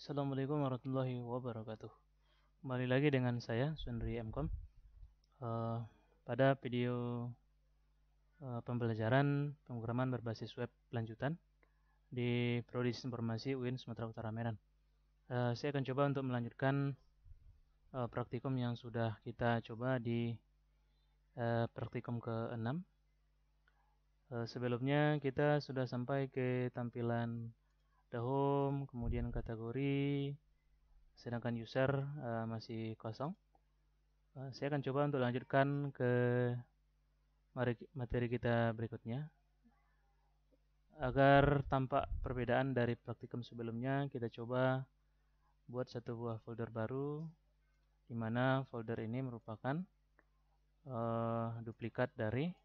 Assalamualaikum warahmatullahi wabarakatuh. Kembali lagi dengan saya Sundri Mkom. Pada video pembelajaran pemrograman berbasis web lanjutan di Prodi Informasi UIN Sumatera Utara Medan. Saya akan coba untuk melanjutkan praktikum yang sudah kita coba di praktikum ke-6. Sebelumnya kita sudah sampai ke tampilan the home, kemudian kategori, sedangkan user masih kosong. Saya akan coba untuk lanjutkan ke materi kita berikutnya. Agar tampak perbedaan dari praktikum sebelumnya, kita coba buat satu buah folder baru, di mana folder ini merupakan duplikat dari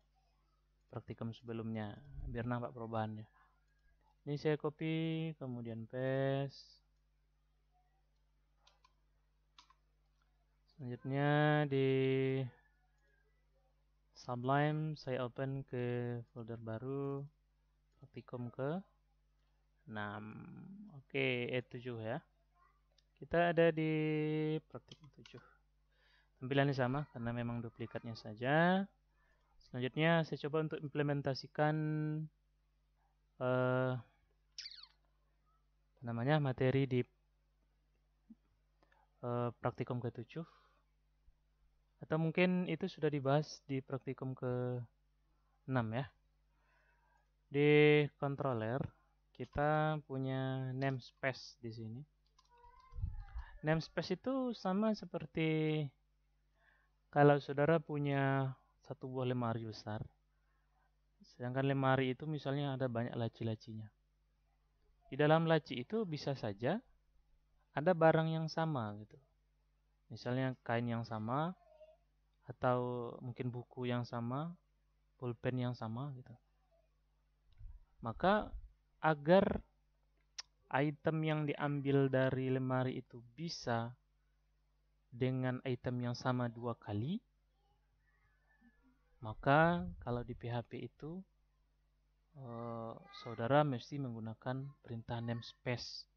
praktikum sebelumnya, biar nampak perubahannya. Ini saya copy, kemudian paste. Selanjutnya di Sublime saya open ke folder baru praktikum ke-6. Oke, E7 ya. Kita ada di praktikum 7. Tampilannya sama karena memang duplikatnya saja. Selanjutnya saya coba untuk implementasikan materi di praktikum ke-7. Atau mungkin itu sudah dibahas di praktikum ke-6 ya. Di controller kita punya namespace di sini. Namespace itu sama seperti kalau saudara punya satu buah lemari besar, sedangkan lemari itu misalnya ada banyak laci-lacinya. Di dalam laci itu bisa saja ada barang yang sama gitu. Misalnya kain yang sama, atau mungkin buku yang sama, pulpen yang sama gitu. Maka agar item yang diambil dari lemari itu bisa dengan item yang sama 2 kali, maka kalau di PHP itu saudara mesti menggunakan perintah namespace.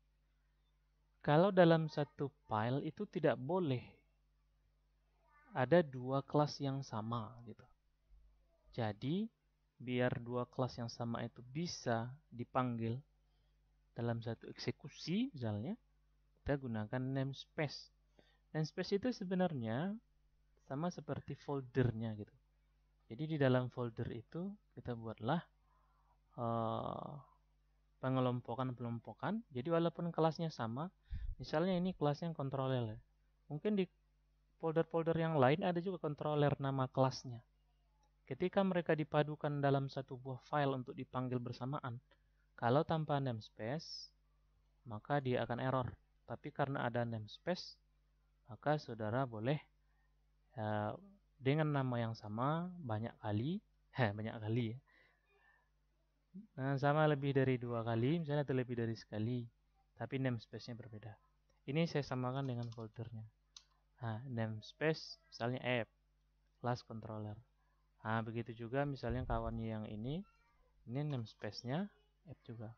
Kalau dalam satu file itu tidak boleh ada 2 kelas yang sama gitu. Jadi biar 2 kelas yang sama itu bisa dipanggil dalam satu eksekusi misalnya, kita gunakan namespace. Namespace itu sebenarnya sama seperti foldernya gitu. Jadi di dalam folder itu kita buatlah pengelompokan. Jadi walaupun kelasnya sama, misalnya ini kelasnya controller, mungkin di folder-folder yang lain ada juga controller nama kelasnya. Ketika mereka dipadukan dalam satu buah file untuk dipanggil bersamaan, kalau tanpa namespace, maka dia akan error. Tapi karena ada namespace, maka saudara boleh dengan nama yang sama banyak kali ya. Nah, sama lebih dari 2 kali, misalnya atau lebih dari sekali, tapi namespace-nya berbeda. Ini saya samakan dengan foldernya. Nah, namespace misalnya app, class controller. Nah, begitu juga misalnya kawannya yang ini namespace-nya app juga.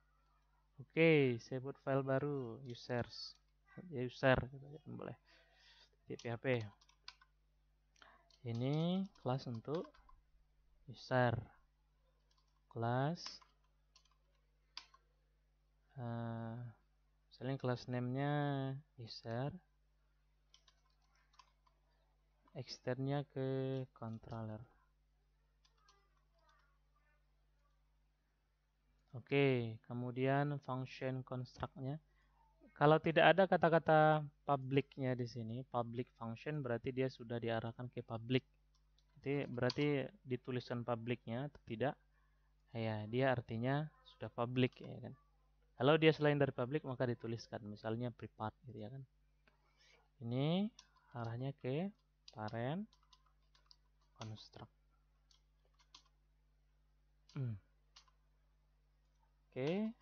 Oke, saya buat file baru, users. Ya, user gitu ya, boleh. Di PHP. Ini kelas untuk user. Kelas misalnya kelas name-nya user, externnya ke controller. Oke, kemudian function construct-nya. Kalau tidak ada kata-kata public-nya di sini, public function berarti dia sudah diarahkan ke public. Jadi berarti dituliskan public-nya atau tidak? Ya, dia artinya sudah public ya kan. Kalau dia selain dari public maka dituliskan misalnya private gitu ya kan. Ini arahnya ke parent construct. Oke,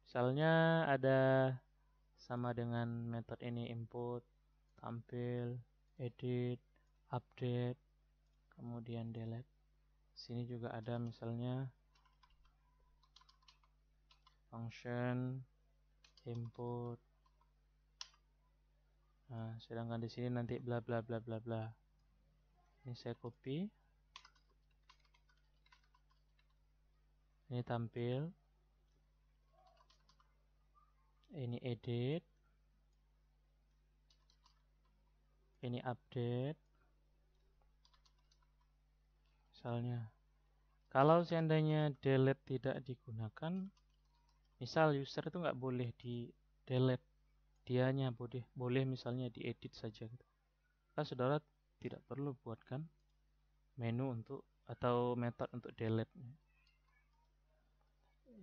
misalnya ada sama dengan metode ini input, tampil, edit, update, kemudian delete. Sini juga ada misalnya function input, Nah, sedangkan di sini nanti bla bla bla bla bla. Ini saya copy. Ini tampil. Ini edit. Ini update. Misalnya, kalau seandainya delete tidak digunakan, misal user itu nggak boleh di delete, dianya boleh misalnya diedit saja gitu. Maka saudara tidak perlu buatkan menu untuk atau metode untuk delete.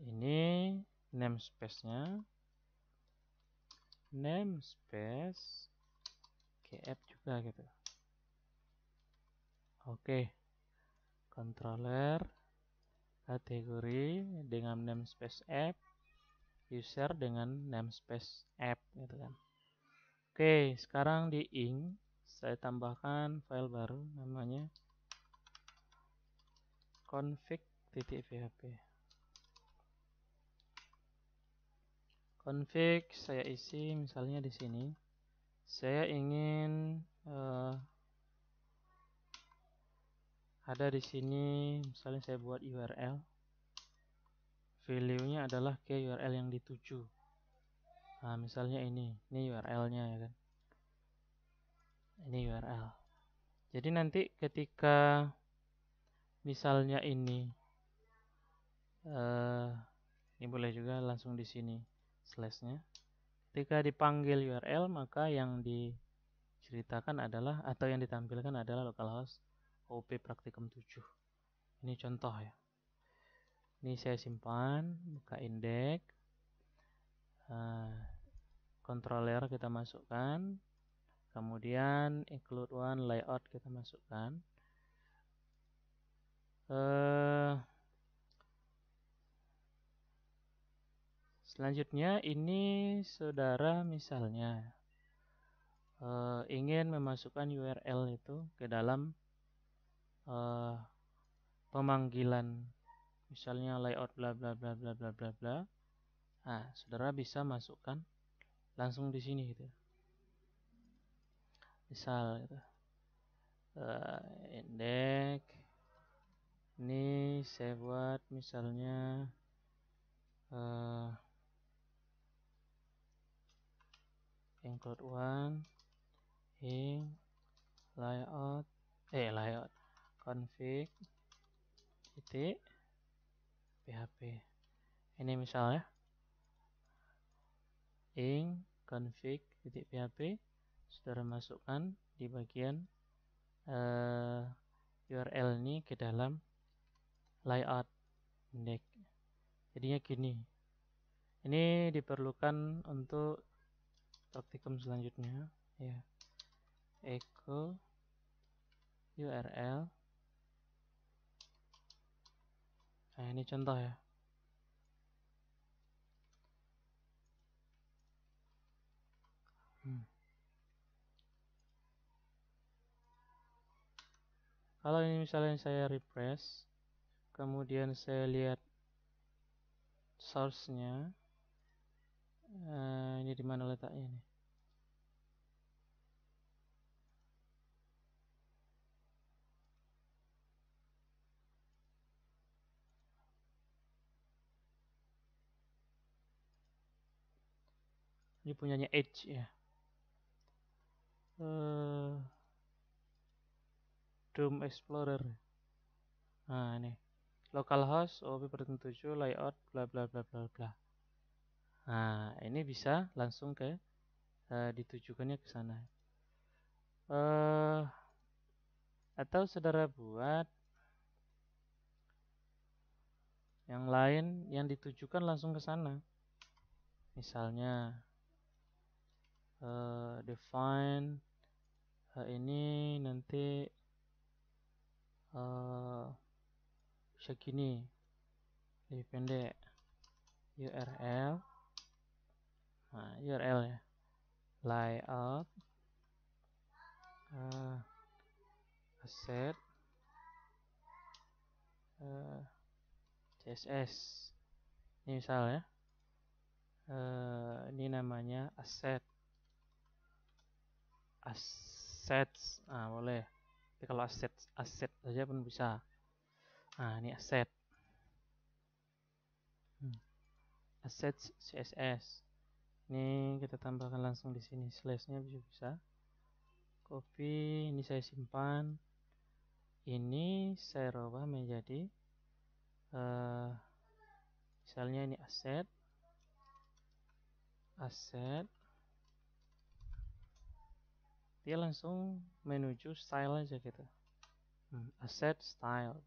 Ini namespace-nya, namespace gf juga gitu. Oke, controller kategori dengan namespace app, user dengan namespace app gitu kan. Oke, sekarang di ink saya tambahkan file baru namanya config.php. Config saya isi misalnya di sini. Saya ingin ada di sini misalnya saya buat URL. Value-nya adalah ke URL yang dituju. Nah, misalnya ini URL-nya ya kan. Ini URL. Jadi nanti ketika misalnya ini boleh juga langsung di sini slashnya. Ketika dipanggil URL maka yang diceritakan adalah atau yang ditampilkan adalah localhost OP praktikum 7. Ini contoh ya. Ini saya simpan, buka index, controller kita masukkan, kemudian include one layout kita masukkan. Selanjutnya ini saudara misalnya ingin memasukkan URL itu ke dalam pemanggilan misalnya layout bla bla bla bla bla bla bla. Nah, saudara bisa masukkan langsung di sini gitu. Misal gitu. Index ini saya buat misalnya include one layout config titik php. Ini misalnya config titik php saudara masukkan di bagian URL ini ke dalam layout index. Jadinya gini. Ini diperlukan untuk praktikum selanjutnya ya. Echo URL. Nah, ini contoh ya. Kalau ini misalnya saya refresh, kemudian saya lihat source-nya, ini di mana letaknya nih? Ini punyanya Edge ya. Doom Explorer. Nah, ini localhost OP 7 layout bla bla bla bla bla. Nah, ini bisa langsung ke ditujukannya ke sana. Atau saudara buat yang lain yang ditujukan langsung ke sana. Misalnya define ini nanti bisa gini, lebih pendek, URL. Nah, URL ya, layout asset CSS. Ini misal ya, ini namanya asset assets, boleh. Tapi kalau aset saja pun bisa. Nah, ini aset. Assets CSS. Ini kita tambahkan langsung di sini slashnya bisa. Copy, ini saya simpan. Ini saya rubah menjadi misalnya ini aset. Dia langsung menuju style aja gitu. Asset style.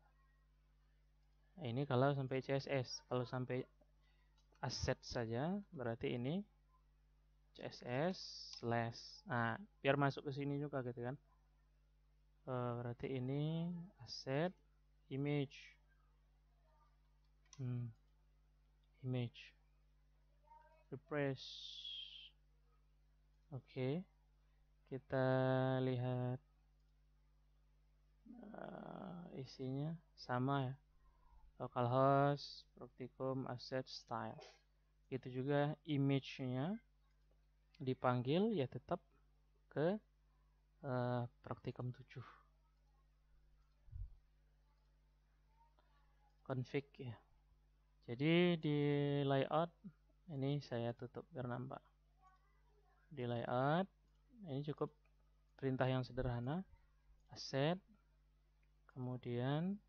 Nah, ini kalau sampai CSS. Kalau sampai asset saja berarti ini CSS slash. Nah, biar masuk ke sini juga gitu kan. Berarti ini asset image. Image. Refresh. Oke. Kita lihat isinya sama ya. Localhost, practicum, asset, style. Itu juga image-nya dipanggil ya tetap ke practicum 7. Config ya. Jadi di layout ini saya tutup biar nampak. Di layout ini cukup perintah yang sederhana, asset, kemudian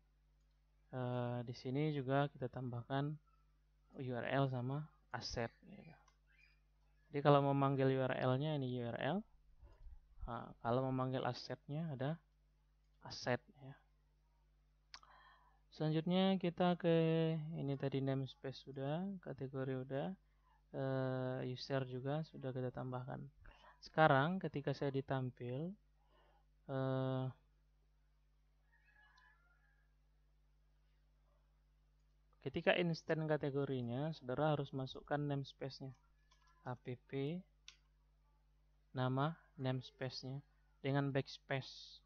di sini juga kita tambahkan URL sama asset. Jadi kalau mau manggil URL-nya ini URL, kalau mau manggil asetnya ada asset ya. Selanjutnya kita ke ini tadi namespace sudah, kategori udah, user juga sudah kita tambahkan. Sekarang ketika saya ditampil ketika instant kategorinya, saudara harus masukkan namespace-nya. App nama namespace-nya dengan backspace.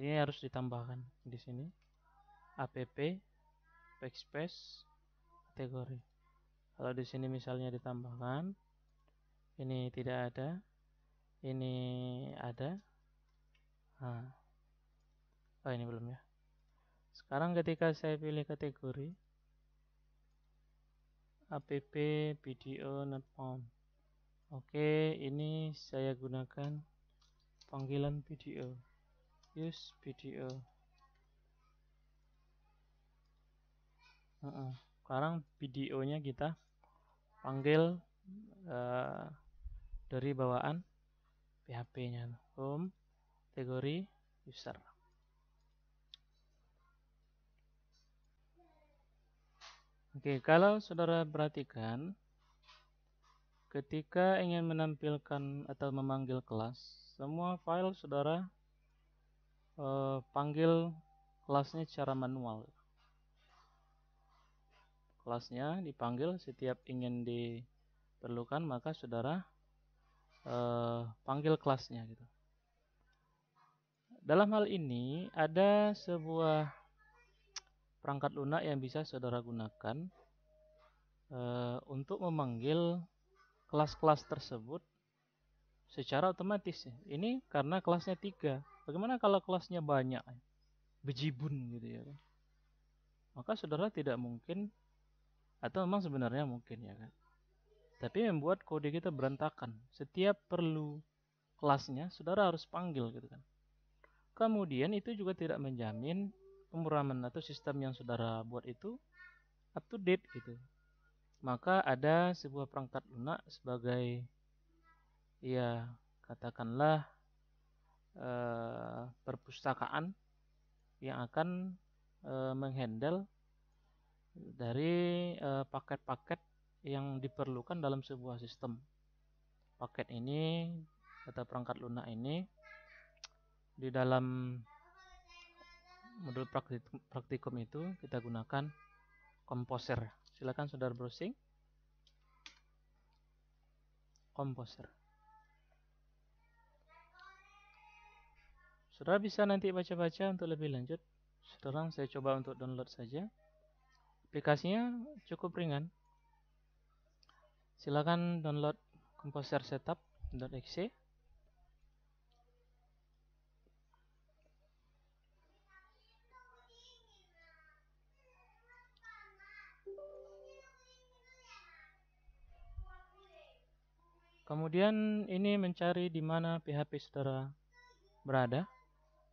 Ini harus ditambahkan di sini. App backspace kategori. Kalau di sini misalnya ditambahkan, ini tidak ada, ini ada. Ini belum ya. Sekarang ketika saya pilih kategori app video not found. Oke, ini saya gunakan panggilan video. Use video. Sekarang videonya kita panggil dari bawaan PHP-nya. Home, kategori, user. Oke, kalau saudara perhatikan, ketika ingin menampilkan atau memanggil kelas, semua file saudara panggil kelasnya secara manual. Kelasnya dipanggil setiap ingin diperlukan, maka saudara panggil kelasnya gitu. Dalam hal ini ada sebuah perangkat lunak yang bisa saudara gunakan untuk memanggil kelas-kelas tersebut secara otomatis. Ini karena kelasnya 3. Bagaimana kalau kelasnya banyak, bejibun gitu ya kan? Maka saudara tidak mungkin, atau memang sebenarnya mungkin ya kan, tapi membuat kode kita berantakan. Setiap perlu kelasnya saudara harus panggil gitu kan. Kemudian itu juga tidak menjamin pemrograman atau sistem yang saudara buat itu up to date gitu. Maka ada sebuah perangkat lunak sebagai ya katakanlah perpustakaan yang akan menghandle dari paket-paket yang diperlukan dalam sebuah sistem. Paket ini atau perangkat lunak ini di dalam modul praktikum itu kita gunakan Composer. Silakan saudara browsing Composer. Saudara bisa nanti baca-baca untuk lebih lanjut. Sekarang saya coba untuk download saja. Aplikasinya cukup ringan. Silakan download Composer Setup. .exe. Kemudian ini mencari di mana PHP saudara berada.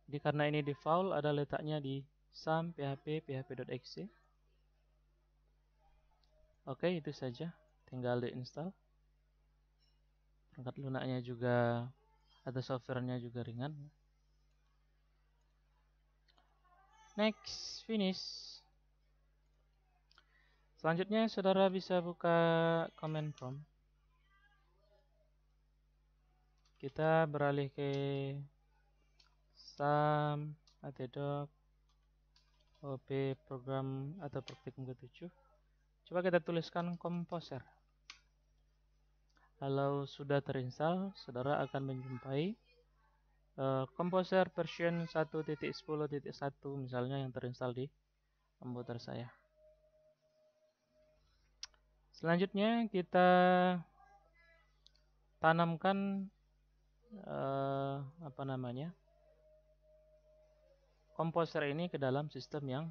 Jadi karena ini default ada letaknya di sam php php.exe. Oke, itu saja. Tinggal diinstal. Perangkat lunaknya juga atau softwarenya juga ringan. Next, finish. Selanjutnya saudara bisa buka command prompt. Kita beralih ke sam atdoc op program atau praktikum ke-7. Coba kita tuliskan Composer. Kalau sudah terinstall, saudara akan menjumpai Composer version 1.10.1 misalnya yang terinstall di komputer saya. Selanjutnya kita tanamkan Composer ini ke dalam sistem yang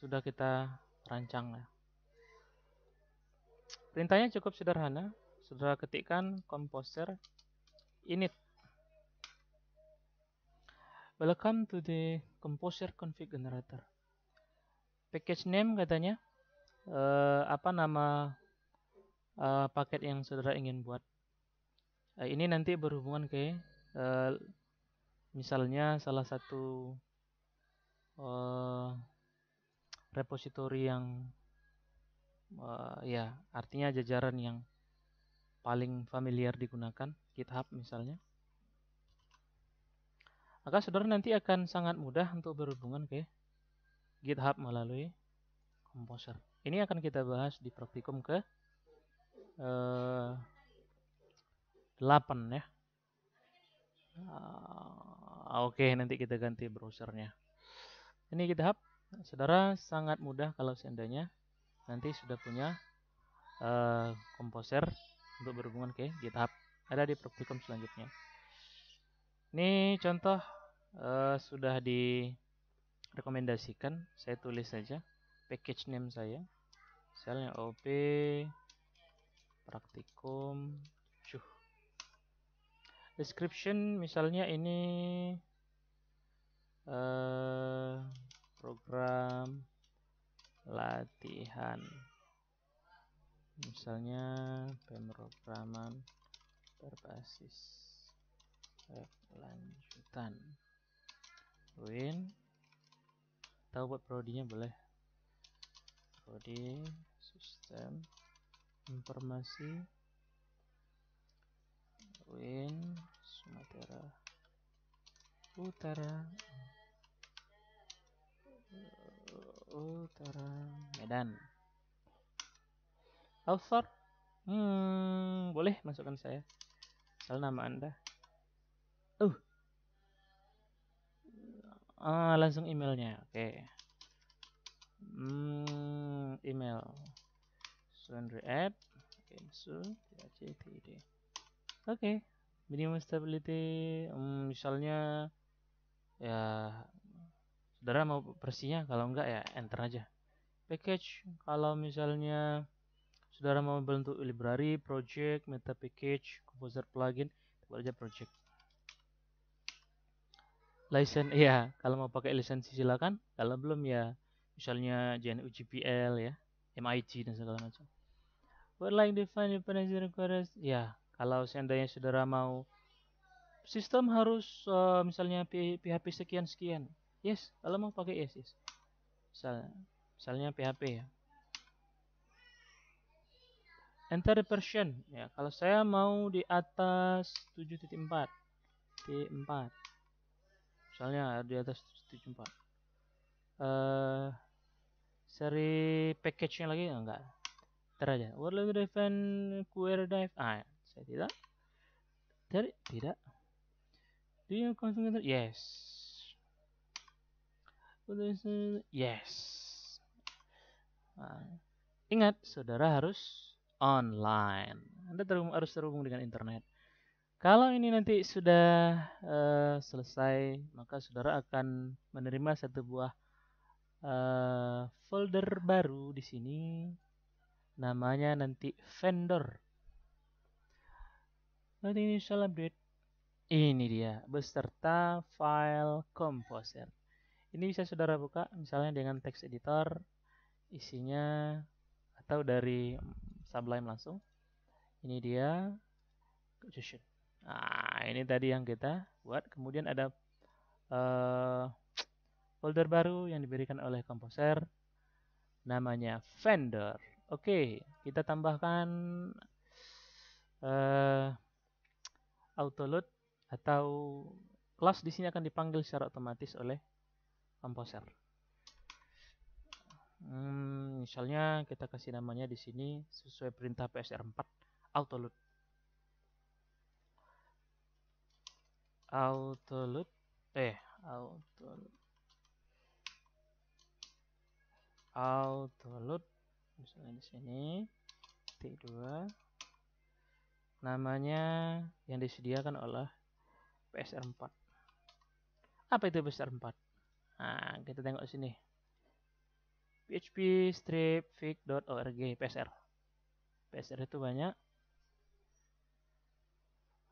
sudah kita rancang. Perintahnya cukup sederhana. Saudara ketikkan Composer init. Welcome to the Composer config generator. Package name katanya apa nama paket yang saudara ingin buat. Ini nanti berhubungan ke misalnya salah satu repository yang ya artinya jajaran yang paling familiar digunakan, GitHub misalnya. Maka saudara nanti akan sangat mudah untuk berhubungan ke GitHub melalui Composer. Ini akan kita bahas di praktikum ke 8 ya. Oke, nanti kita ganti browsernya. Ini GitHub. Saudara sangat mudah kalau seandainya nanti sudah punya Composer untuk berhubungan ke GitHub. Ada di praktikum selanjutnya. Ini contoh sudah direkomendasikan. Saya tulis saja package name saya. Misalnya OP praktikum 7. Description misalnya ini program latihan. Misalnya pemrograman berbasis web lanjutan. Win. Tahu buat prodinya boleh. Prodi sistem informasi Win Sumatera Utara Medan. Author boleh masukkan saya asal nama Anda. Langsung emailnya. Oke. Email sundry@kensu.ctd. Oke. Minimum stability misalnya ya saudara mau versinya, kalau enggak ya enter aja. Package kalau misalnya saudara mau bentuk library, project, meta package, composer plugin, buat aja project. License ya, kalau mau pakai lisensi silakan, kalau belum ya misalnya GNU GPL ya, MIT dan segala macam. Would like define dependency requires ya, kalau seandainya saudara mau sistem harus misalnya PHP sekian. Yes, kalau mau pakai yes. Misalnya PHP ya. Enter the version ya, kalau saya mau di atas 7.4. Misalnya di atas 7.4. Seri package-nya lagi enggak. Ntar aja. What like define query dive? Saya tidak. Tidak. Do you configure? Yes. Yes. Ingat, saudara harus online. Anda harus terhubung dengan internet. Kalau ini nanti sudah selesai, maka saudara akan menerima satu buah folder baru di sini. Namanya nanti vendor. Nanti initial update. Ini dia, beserta file composer. Ini bisa saudara buka misalnya dengan text editor, isinya atau dari Sublime langsung. Ini dia, nah ini tadi yang kita buat. Kemudian ada folder baru yang diberikan oleh komposer, namanya vendor. Oke, kita tambahkan autoload atau kelas di sini akan dipanggil secara otomatis oleh komposer. Misalnya kita kasih namanya di sini sesuai perintah PSR4 autoload. Autoload misalnya di sini T2 namanya yang disediakan oleh PSR4. Apa itu PSR4? Nah, kita tengok sini. php-strip-fig.org PSR. PSR itu banyak.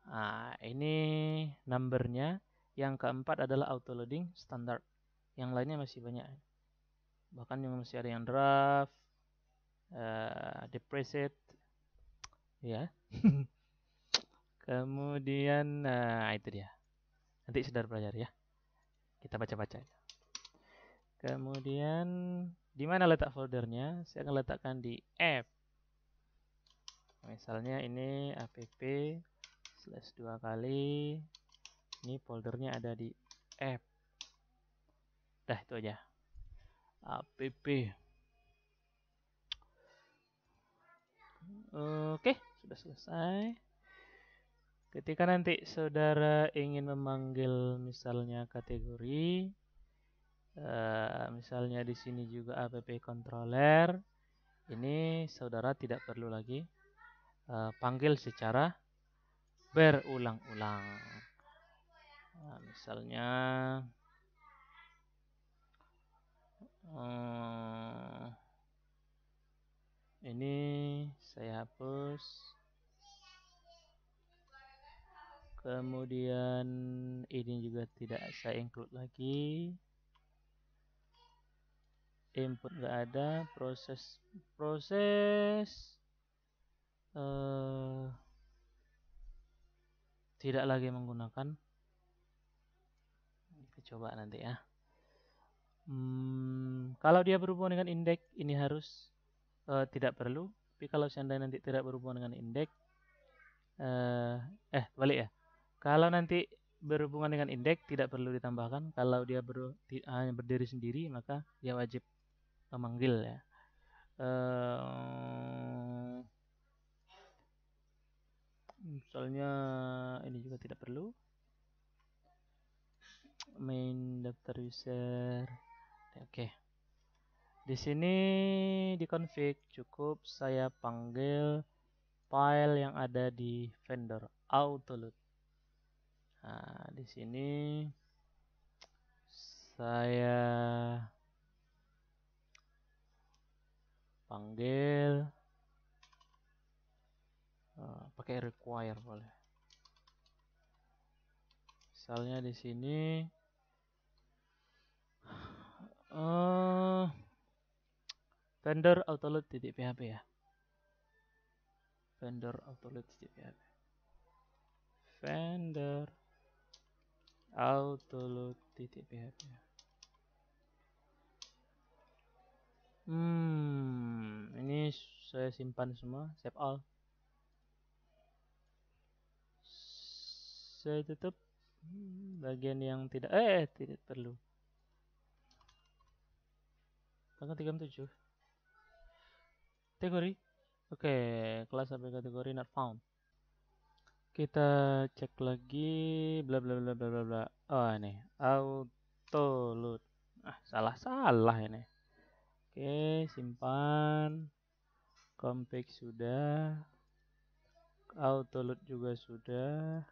Nah, ini numbernya. Yang keempat adalah autoloading standard. Yang lainnya masih banyak. Bahkan yang masih ada yang draft, depreset, ya. Kemudian, nah itu dia. Nanti saudara belajar ya. Kita baca-baca. Kemudian, di mana letak foldernya? Saya akan letakkan di app. Misalnya ini app/2 kali. Ini foldernya ada di app. Dah itu aja. App. Oke, sudah selesai. Ketika nanti saudara ingin memanggil misalnya kategori, misalnya di sini juga app controller, ini saudara tidak perlu lagi panggil secara berulang-ulang. Nah, misalnya ini saya hapus. Kemudian ini juga tidak saya include lagi. Input nggak ada, proses tidak lagi menggunakan. Kita coba nanti ya. Kalau dia berhubungan dengan indeks, ini harus tidak perlu. Tapi kalau seandainya nanti tidak berhubungan dengan indeks, balik ya. Kalau nanti berhubungan dengan indeks tidak perlu ditambahkan. Kalau dia hanya berdiri sendiri, maka dia wajib memanggil ya. Misalnya ini juga tidak perlu. Main daftar user. Oke. Di sini di config cukup saya panggil file yang ada di vendor autoload. Nah, di sini saya panggil pakai require boleh. Misalnya di sini vendor autoload.php ya. Vendor autoload.php. Vendor autoload.php. Ini saya simpan semua, save all. Saya tutup bagian yang tidak perlu. Tanggal 37. Kategori. Oke, kelas sampai kategori not found. Kita cek lagi bla bla bla bla bla bla. Oh, ini autoload. Salah ini. Oke, simpan. Config sudah. Autoload juga sudah.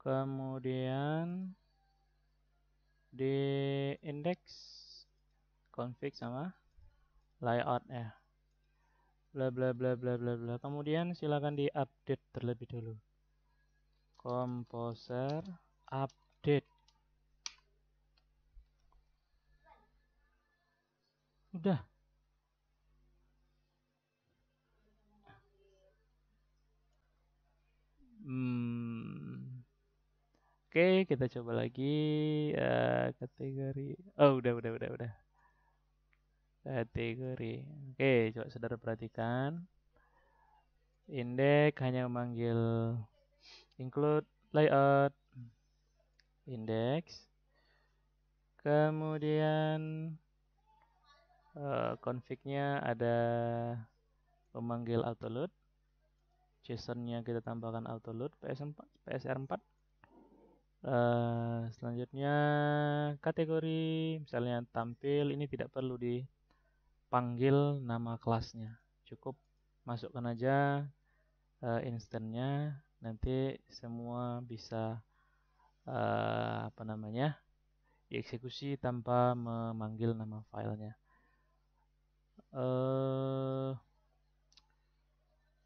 Kemudian di index config sama layout ya. Bla bla bla bla bla bla. Kemudian silakan di update terlebih dulu. Composer update. Udah. Oke, kita coba lagi kategori. Oh, udah. Kategori. Oke, coba saudara perhatikan. Index hanya memanggil include layout index. Kemudian config-nya ada memanggil autoload. JSON-nya kita tambahkan autoload PSR4. Selanjutnya kategori misalnya tampil, ini tidak perlu dipanggil nama kelasnya, cukup masukkan aja instannya, nanti semua bisa dieksekusi tanpa memanggil nama filenya.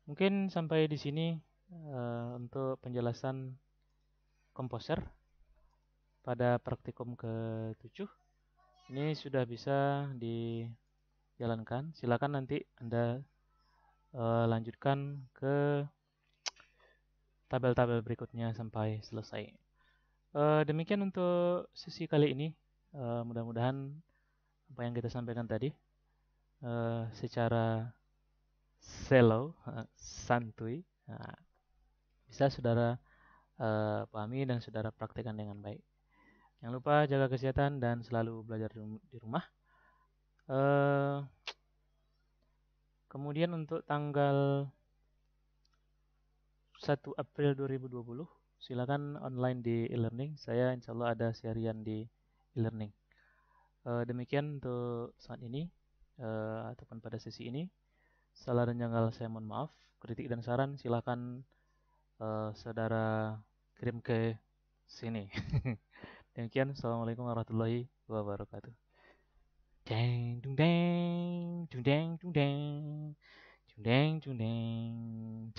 Mungkin sampai di sini untuk penjelasan Composer pada praktikum ke-7. Ini sudah bisa dijalankan. Silakan nanti Anda lanjutkan ke tabel-tabel berikutnya sampai selesai. Demikian untuk sesi kali ini. Mudah-mudahan apa yang kita sampaikan tadi secara slow, santuy, bisa saudara pahami dan saudara praktekkan dengan baik. Jangan lupa jaga kesehatan dan selalu belajar di rumah. Kemudian untuk tanggal 1 April 2020, silakan online di e-learning. Saya insya Allah ada serian di e-learning. Demikian untuk saat ini, ataupun pada sesi ini. Salah dan janggal saya mohon maaf. Kritik dan saran silakan saudara kirim ke sini. Demikian, assalamualaikum warahmatullahi wabarakatuh. Deng dung deng dung deng dung deng dung deng dung deng.